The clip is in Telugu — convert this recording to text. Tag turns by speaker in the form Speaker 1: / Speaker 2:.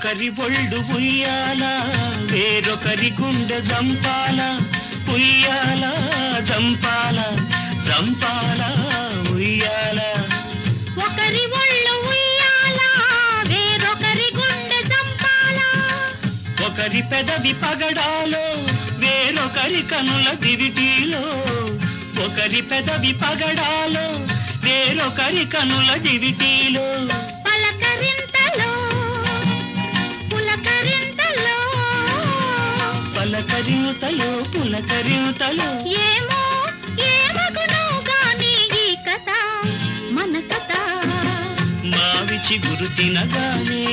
Speaker 1: ఒకరి ఒళ్ళు ఉయ్యాల వేరొకరి గుండె జంపాల ఉయ్యాల జంపాల జంపాల ఉయ్యాల
Speaker 2: ఒకరి ఒళ్ళు ఉయ్యాల వేరొకరి గుండె జంపాల
Speaker 1: ఒకరి పెదవి పగడాలో వేరొకరి కనుల దివిటీలో ఒకరి పెదవి పగడాలో వేరొకరి కనుల దివిటీలో
Speaker 2: పలకరింతలో పులకరింతలో
Speaker 1: పలకరింతలో పులకరింతలో
Speaker 2: ఏమో ఏమగునో గాని ఈ కథ మన కథ
Speaker 1: మావి చిగురు తినగానే